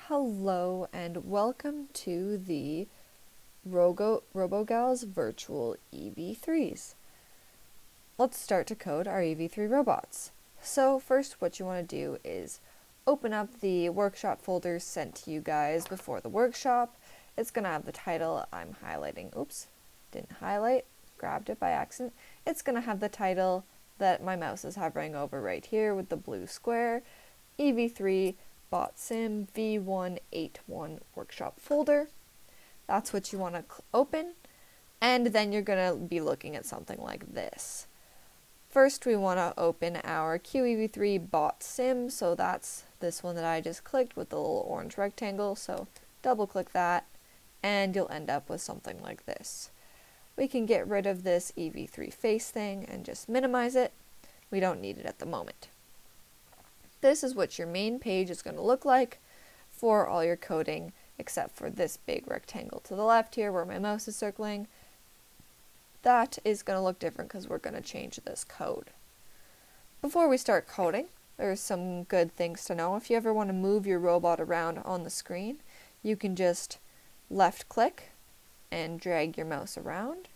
Hello and welcome to the Robogals virtual EV3s. Let's start to code our EV3 robots. So first what you want to do is open up the workshop folder sent to you guys before the workshop. It's going to have the title I'm highlighting. Oops, didn't highlight, grabbed it by accident. It's going to have the title that my mouse is hovering over right here with the blue square, EV3 Bot Sim V181 workshop folder. That's what you want to open, and then you're going to be looking at something like this. First, we want to open our QEV3 Bot Sim, so that's this one that I just clicked with the little orange rectangle, so double click that, and you'll end up with something like this. We can get rid of this EV3 face thing and just minimize it. We don't need it at the moment. This is what your main page is going to look like for all your coding, except for this big rectangle to the left here where my mouse is circling. That is going to look different because we're going to change this code. Before we start coding, there's some good things to know. If you ever want to move your robot around on the screen, you can just left click and drag your mouse around.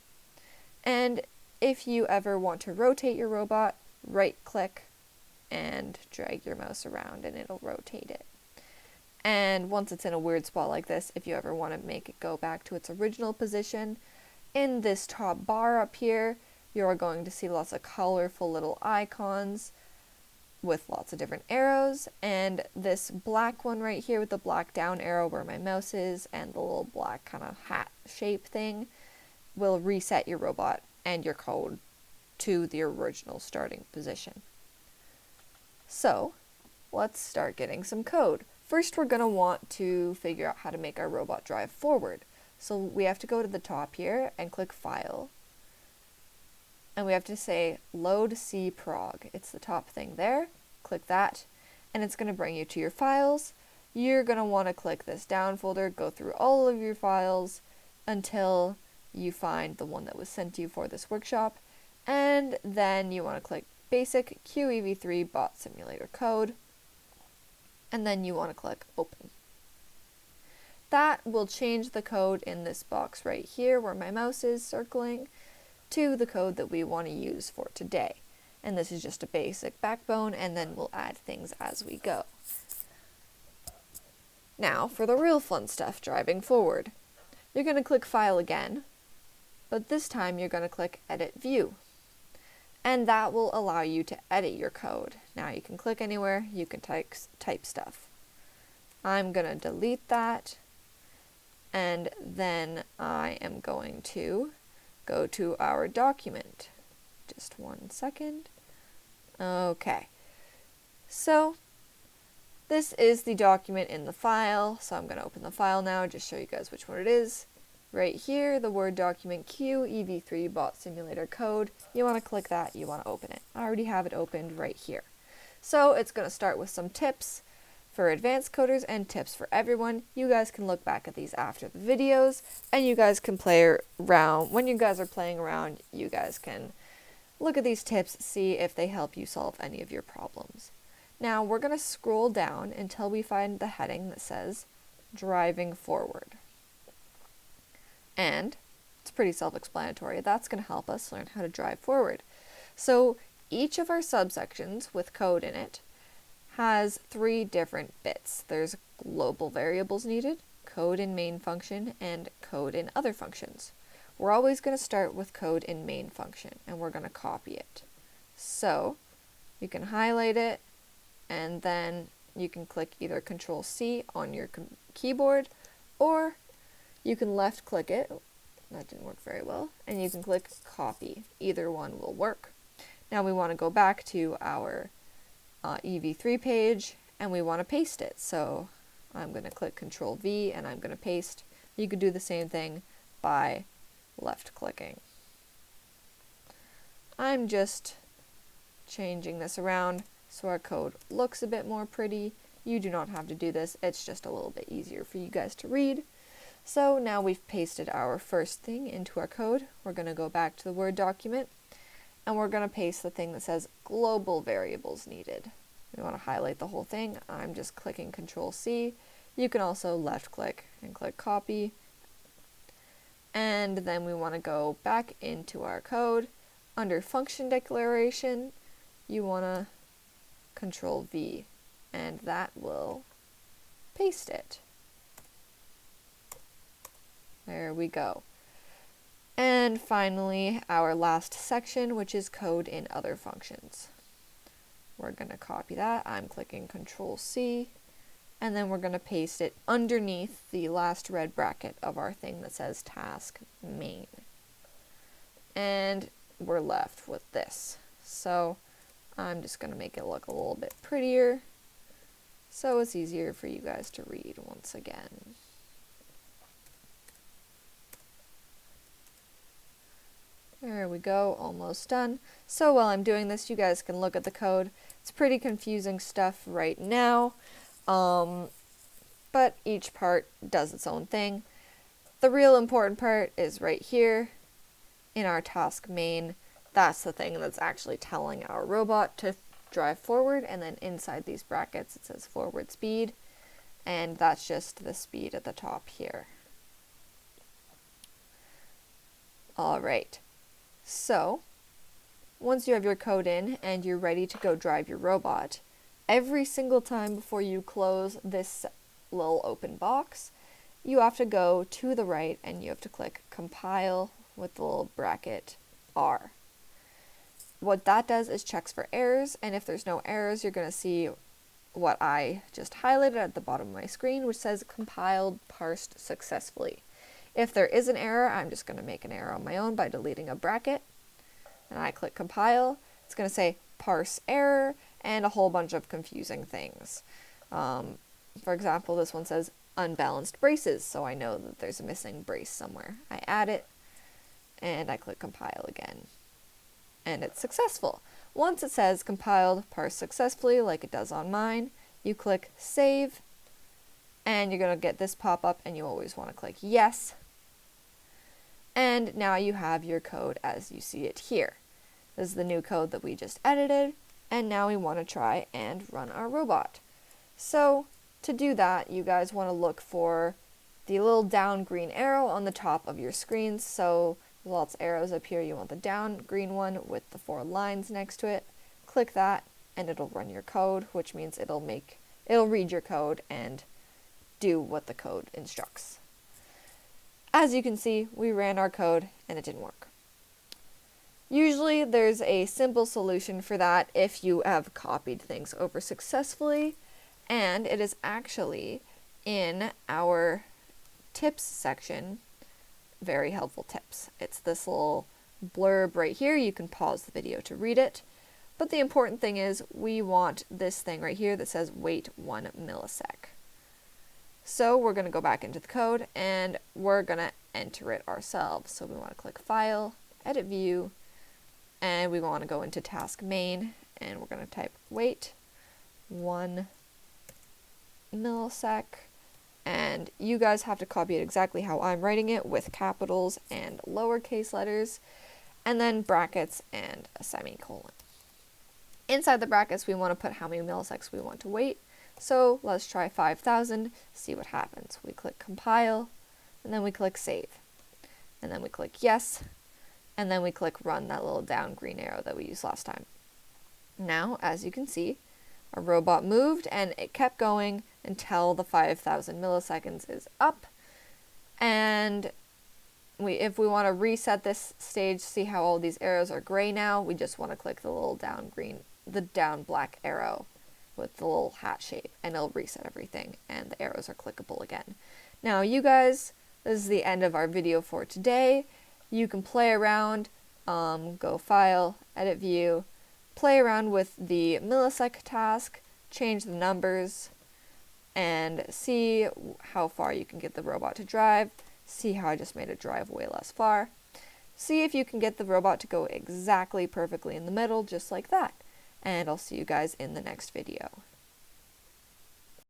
And if you ever want to rotate your robot, right click and drag your mouse around and it'll rotate it. And once it's in a weird spot like this, if you ever want to make it go back to its original position, in this top bar up here, you're going to see lots of colorful little icons with lots of different arrows, and this black one right here with the black down arrow where my mouse is and the little black kind of hat shape thing will reset your robot and your code to the original starting position. So, let's start getting some code. First, we're going to want to figure out how to make our robot drive forward. So we have to go to the top here and click File. And we have to say Load C Prog. It's the top thing there. Click that. And it's going to bring you to your files. You're going to want to click this down folder, go through all of your files until you find the one that was sent to you for this workshop. And then you want to click Basic QEV3 Bot Simulator Code, and then you want to click Open. That will change the code in this box right here where my mouse is circling to the code that we want to use for today. And this is just a basic backbone, and then we'll add things as we go. Now for the real fun stuff, driving forward. You're going to click File again, but this time you're going to click Edit View. And that will allow you to edit your code. Now you can click anywhere, you can type stuff. I'm going to delete that, and then I am going to go to our document. Just 1 second. Okay. So this is the document in the file, so I'm going to open the file now, just show you guys which one it is. Right here, the Word document QEV3 Bot Simulator Code. You want to click that, you want to open it. I already have it opened right here. So it's going to start with some tips for advanced coders and tips for everyone. You guys can look back at these after the videos, and you guys can play around. When you guys are playing around, you guys can look at these tips, see if they help you solve any of your problems. Now we're going to scroll down until we find the heading that says Driving Forward. And it's pretty self-explanatory. That's going to help us learn how to drive forward. So each of our subsections with code in it has 3 different bits. There's global variables needed, code in main function, and code in other functions. We're always going to start with code in main function, and we're going to copy it. So you can highlight it, and then you can click either Control-C on your keyboard, or you can left click it. That didn't work very well. And you can click Copy. Either one will work. Now we want to go back to our EV3 page, and we want to paste it. So I'm going to click Control V and I'm going to paste. You could do the same thing by left clicking. I'm just changing this around so our code looks a bit more pretty. You do not have to do this. It's just a little bit easier for you guys to read. So now we've pasted our first thing into our code. We're going to go back to the Word document, and we're going to paste the thing that says global variables needed. We want to highlight the whole thing. I'm just clicking Control-C. You can also left click and click copy. And then we want to go back into our code. Under function declaration, you want to Control V, and that will paste it. There we go. And finally, our last section, which is code in other functions. We're going to copy that. I'm clicking Control C, and then we're going to paste it underneath the last red bracket of our thing that says task main. And we're left with this. So I'm just going to make it look a little bit prettier so it's easier for you guys to read once again. There we go, almost done. So while I'm doing this, you guys can look at the code. It's pretty confusing stuff right now, but each part does its own thing. The real important part is right here in our task main. That's the thing that's actually telling our robot to drive forward, and then inside these brackets it says forward speed, and that's just the speed at the top here. Alright, so once you have your code in and you're ready to go drive your robot, every single time before you close this little open box, you have to go to the right and you have to click compile with the little bracket R. What that does is checks for errors, and if there's no errors, you're going to see what I just highlighted at the bottom of my screen, which says compiled, parsed successfully. If there is an error, I'm just going to make an error on my own by deleting a bracket, and I click compile. It's going to say parse error and a whole bunch of confusing things. For example, this one says unbalanced braces, so I know that there's a missing brace somewhere. I add it, and I click compile again. And it's successful. Once it says compiled, parsed successfully, like it does on mine, you click save, and you're going to get this pop up, and you always want to click yes. And now you have your code as you see it here. This is the new code that we just edited, and now we want to try and run our robot. So to do that, you guys want to look for the little down green arrow on the top of your screen. So there's lots of arrows up here. You want the down green one with the 4 lines next to it. Click that and it'll run your code, which means it'll read your code and do what the code instructs. As you can see, we ran our code and it didn't work. Usually there's a simple solution for that if you have copied things over successfully, and it is actually in our tips section. Very helpful tips. It's this little blurb right here. You can pause the video to read it. But the important thing is we want this thing right here that says wait 1 millisec. So we're going to go back into the code and we're going to enter it ourselves. So we want to click File, Edit View, and we want to go into Task Main, and we're going to type wait 1 millisec. And you guys have to copy it exactly how I'm writing it, with capitals and lowercase letters, and then brackets and a semicolon. Inside the brackets, we want to put how many milliseconds we want to wait. So let's try 5,000, see what happens. We click compile, and then we click save. And then we click yes, and then we click run, that little down green arrow that we used last time. Now, as you can see, our robot moved and it kept going until the 5,000 milliseconds is up. And if we want to reset this stage, see how all these arrows are gray now, we just want to click the little down black arrow with the little hat shape, and it'll reset everything and the arrows are clickable again. Now you guys, this is the end of our video for today. You can play around, go File, Edit View, play around with the millisecond task, change the numbers, and see how far you can get the robot to drive. See how I just made it drive way less far. See if you can get the robot to go exactly perfectly in the middle, just like that. And I'll see you guys in the next video.